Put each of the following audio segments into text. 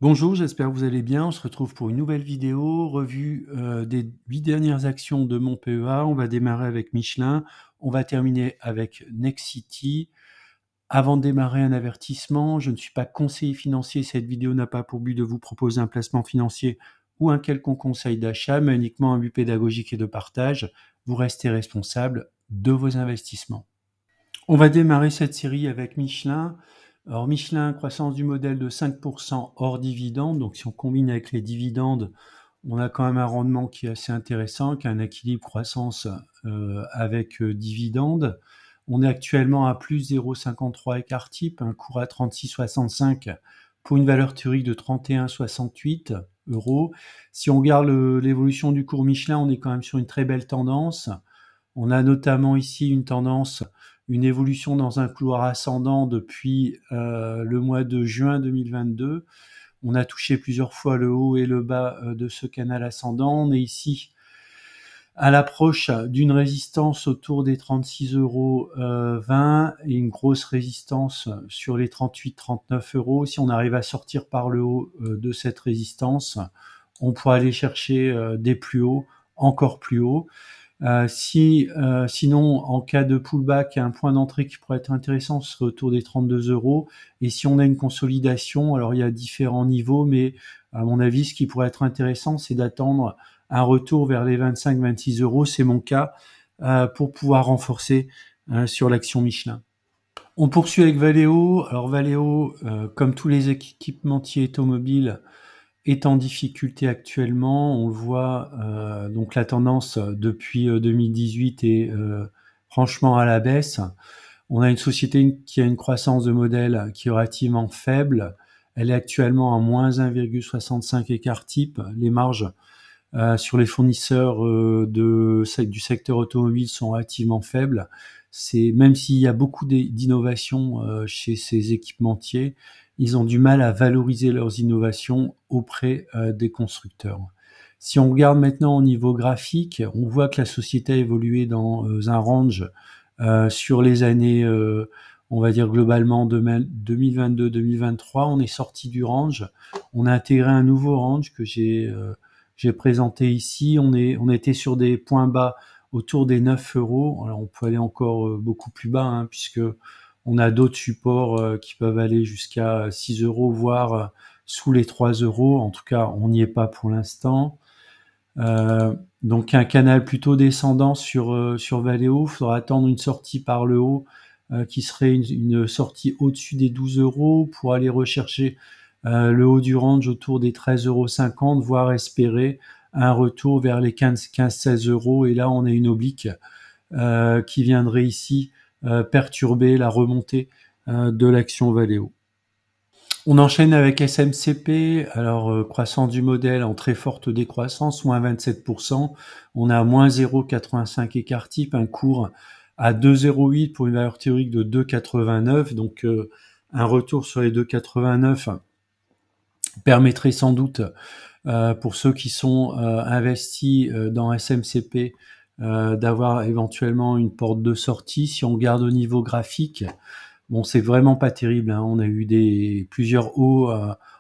Bonjour, j'espère que vous allez bien. On se retrouve pour une nouvelle vidéo, revue des 8 dernières actions de mon PEA. On va démarrer avec Michelin, on va terminer avec Nexity. Avant de démarrer, un avertissement, je ne suis pas conseiller financier. Cette vidéo n'a pas pour but de vous proposer un placement financier ou un quelconque conseil d'achat, mais uniquement un but pédagogique et de partage. Vous restez responsable de vos investissements. On va démarrer cette série avec Michelin. Alors Michelin, croissance du modèle de 5% hors dividende. Donc si on combine avec les dividendes, on a quand même un rendement qui est assez intéressant, qui a un équilibre croissance avec dividendes. On est actuellement à plus 0,53 écart type, un cours à 36,65 pour une valeur théorique de 31,68 euros. Si on regarde l'évolution du cours Michelin, on est quand même sur une très belle tendance. On a notamment ici une évolution dans un couloir ascendant depuis le mois de juin 2022. On a touché plusieurs fois le haut et le bas de ce canal ascendant. On est ici à l'approche d'une résistance autour des 36,20 € et une grosse résistance sur les 38-39 €. Si on arrive à sortir par le haut de cette résistance, on pourra aller chercher des plus hauts, encore plus hauts. Sinon, en cas de pullback, un point d'entrée qui pourrait être intéressant, ce serait autour des 32 €. Et si on a une consolidation, alors il y a différents niveaux, mais à mon avis, ce qui pourrait être intéressant, c'est d'attendre un retour vers les 25-26 €. C'est mon cas pour pouvoir renforcer sur l'action Michelin. On poursuit avec Valeo. Alors Valeo, comme tous les équipementiers automobiles, est en difficulté actuellement. On le voit, donc la tendance depuis 2018 est franchement à la baisse. On a une société qui a une croissance de modèle qui est relativement faible. Elle est actuellement à moins 1,65 écart type. Les marges sur les fournisseurs du secteur automobile sont relativement faibles. Même s'il y a beaucoup d'innovations chez ces équipementiers, ils ont du mal à valoriser leurs innovations auprès des constructeurs. Si on regarde maintenant au niveau graphique, on voit que la société a évolué dans un range sur les années, on va dire globalement 2022-2023. On est sorti du range, on a intégré un nouveau range que j'ai présenté ici. On était sur des points bas autour des 9 €. Alors on peut aller encore beaucoup plus bas, puisque on a d'autres supports qui peuvent aller jusqu'à 6 €, voire sous les 3 €. En tout cas, on n'y est pas pour l'instant. Donc un canal plutôt descendant sur Valeo. Il faudra attendre une sortie par le haut qui serait une sortie au-dessus des 12 € pour aller rechercher le haut du range autour des 13,50 €, voire espérer un retour vers les 15-16 €. Et là, on a une oblique qui viendrait ici perturber la remontée de l'action Valeo. On enchaîne avec SMCP. Alors, croissance du modèle en très forte décroissance, moins 27%. On a moins 0,85 écart type, un cours à 2,08 pour une valeur théorique de 2,89. Donc, un retour sur les 2,89 permettrait sans doute pour ceux qui sont investis dans SMCP d'avoir éventuellement une porte de sortie. Si on regarde au niveau graphique, bon, c'est vraiment pas terrible, On a eu plusieurs hauts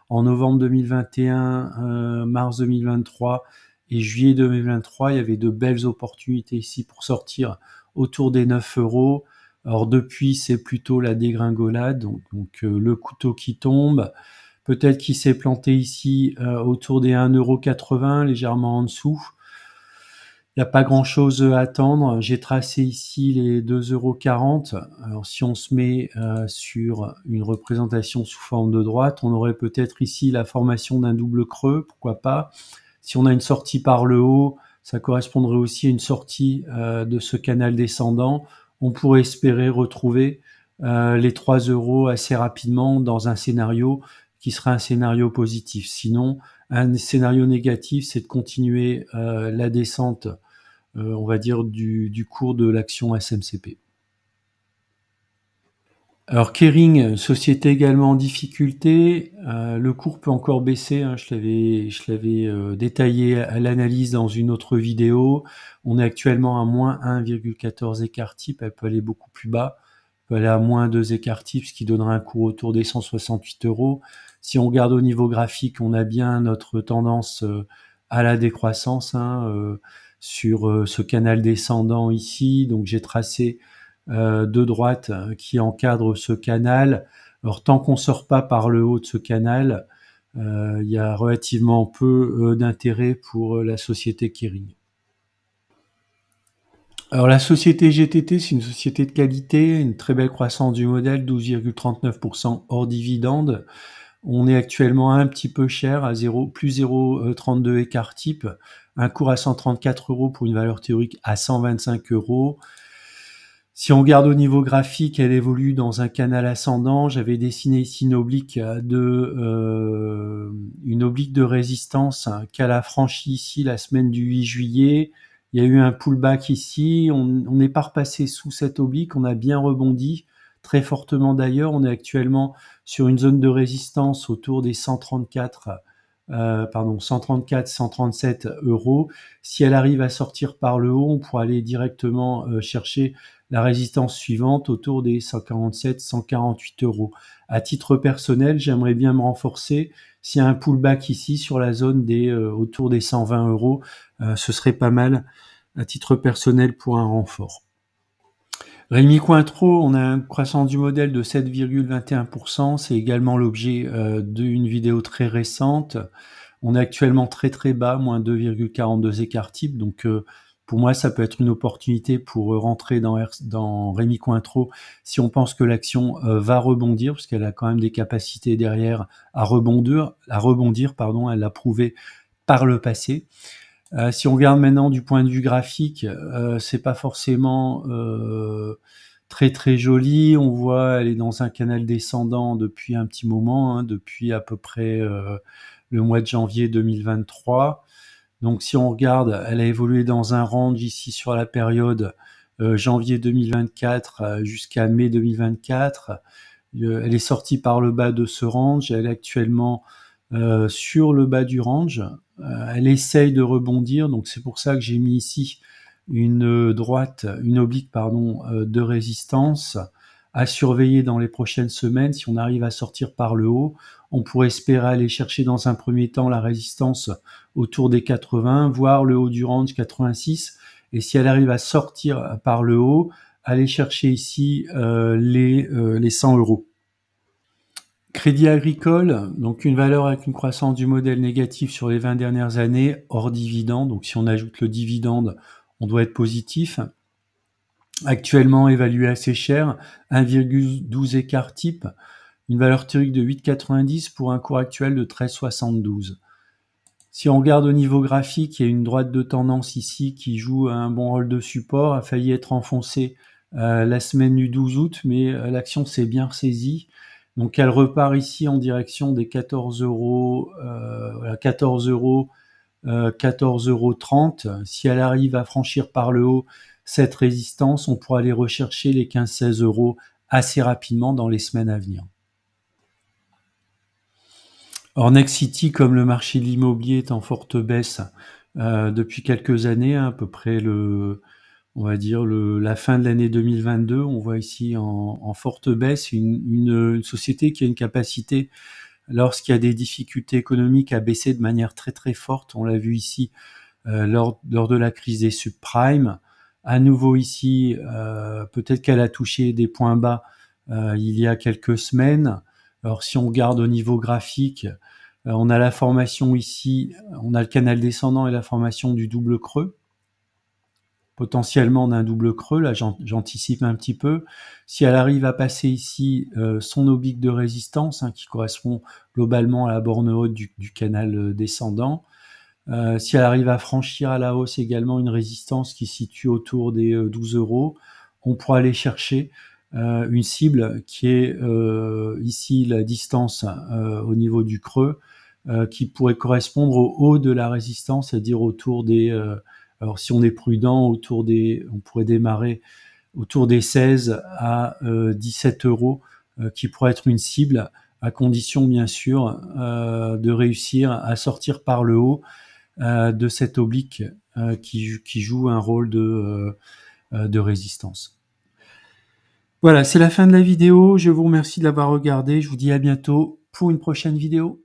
en novembre 2021, mars 2023 et juillet 2023. Il y avait de belles opportunités ici pour sortir autour des 9 €. Alors depuis, c'est plutôt la dégringolade, donc le couteau qui tombe. Peut-être qu'il s'est planté ici autour des 1,80 €, légèrement en dessous. Il n'y a pas grand-chose à attendre. J'ai tracé ici les 2,40 €. Alors si on se met sur une représentation sous forme de droite, on aurait peut-être ici la formation d'un double creux, pourquoi pas. Si on a une sortie par le haut, ça correspondrait aussi à une sortie de ce canal descendant. On pourrait espérer retrouver les 3 € assez rapidement dans un scénario qui sera un scénario positif. Sinon, un scénario négatif, c'est de continuer la descente, on va dire, du cours de l'action SMCP. Alors Kering, société également en difficulté, le cours peut encore baisser, je l'avais détaillé à l'analyse dans une autre vidéo. On est actuellement à moins 1,14 écart type, elle peut aller beaucoup plus bas, peut aller à moins 2 écarts types, ce qui donnerait un cours autour des 168 euros. Si on regarde au niveau graphique, on a bien notre tendance à la décroissance sur ce canal descendant ici. Donc j'ai tracé de droite qui encadre ce canal. Alors tant qu'on sort pas par le haut de ce canal, il y a relativement peu d'intérêt pour la société Kering. Alors la société GTT, c'est une société de qualité, une très belle croissance du modèle, 12,39% hors dividende. On est actuellement un petit peu cher, à plus 0,32 écart type, un cours à 134 euros pour une valeur théorique à 125 euros. Si on regarde au niveau graphique, elle évolue dans un canal ascendant. J'avais dessiné ici une oblique de résistance qu'elle a franchie ici la semaine du 8 juillet. Il y a eu un pullback ici. On n'est pas repassé sous cette oblique. On a bien rebondi, très fortement d'ailleurs. On est actuellement sur une zone de résistance autour des 137 euros. Si elle arrive à sortir par le haut, on pourra aller directement chercher la résistance suivante autour des 147, 148 euros. À titre personnel, j'aimerais bien me renforcer. S'il y a un pullback ici sur la zone autour des 120 euros, ce serait pas mal à titre personnel pour un renfort. Rémi Cointreau, on a une croissance du modèle de 7,21%. C'est également l'objet d'une vidéo très récente. On est actuellement très très bas, moins 2,42 écart type. Donc pour moi, ça peut être une opportunité pour rentrer dans Rémi Cointreau si on pense que l'action va rebondir, parce qu'elle a quand même des capacités derrière à rebondir. Elle l'a prouvé par le passé. Si on regarde maintenant du point de vue graphique, c'est pas forcément très très joli. On voit, elle est dans un canal descendant depuis un petit moment, depuis à peu près le mois de janvier 2023. Donc si on regarde, elle a évolué dans un range ici sur la période janvier 2024 jusqu'à mai 2024. Elle est sortie par le bas de ce range. Elle est actuellement sur le bas du range. Elle essaye de rebondir, donc c'est pour ça que j'ai mis ici une oblique de résistance à surveiller dans les prochaines semaines. Si on arrive à sortir par le haut, on pourrait espérer aller chercher dans un premier temps la résistance autour des 80, voire le haut du range 86. Et si elle arrive à sortir par le haut, aller chercher ici les 100 euros. Crédit Agricole, donc une valeur avec une croissance du modèle négatif sur les 20 dernières années, hors dividende. Donc si on ajoute le dividende, on doit être positif. Actuellement évalué assez cher, 1,12 écart type, une valeur théorique de 8,90 pour un cours actuel de 13,72. Si on regarde au niveau graphique, il y a une droite de tendance ici qui joue un bon rôle de support, a failli être enfoncée la semaine du 12 août, mais l'action s'est bien ressaisie. Donc elle repart ici en direction des 14 euros, 14,30 euros. Si elle arrive à franchir par le haut cette résistance, on pourra aller rechercher les 15-16 euros assez rapidement dans les semaines à venir. Or, Nexity, comme le marché de l'immobilier, est en forte baisse depuis quelques années, à peu près la fin de l'année 2022. On voit ici en forte baisse une société qui a une capacité, lorsqu'il y a des difficultés économiques, à baisser de manière très très forte. On l'a vu ici lors de la crise des subprimes. À nouveau ici, peut-être qu'elle a touché des points bas il y a quelques semaines. Alors si on regarde au niveau graphique, on a la formation ici, on a le canal descendant et la formation du double creux. Potentiellement d'un double creux, là j'anticipe un petit peu. Si elle arrive à passer ici son oblique de résistance, qui correspond globalement à la borne haute du canal descendant, si elle arrive à franchir à la hausse également une résistance qui se situe autour des 12 euros, on pourra aller chercher une cible qui est ici la distance au niveau du creux, qui pourrait correspondre au haut de la résistance, c'est-à-dire autour des... alors si on est prudent, on pourrait démarrer autour des 16 à 17 euros, qui pourrait être une cible, à condition bien sûr de réussir à sortir par le haut de cette oblique qui joue un rôle de résistance. Voilà, c'est la fin de la vidéo. Je vous remercie de l'avoir regardé. Je vous dis à bientôt pour une prochaine vidéo.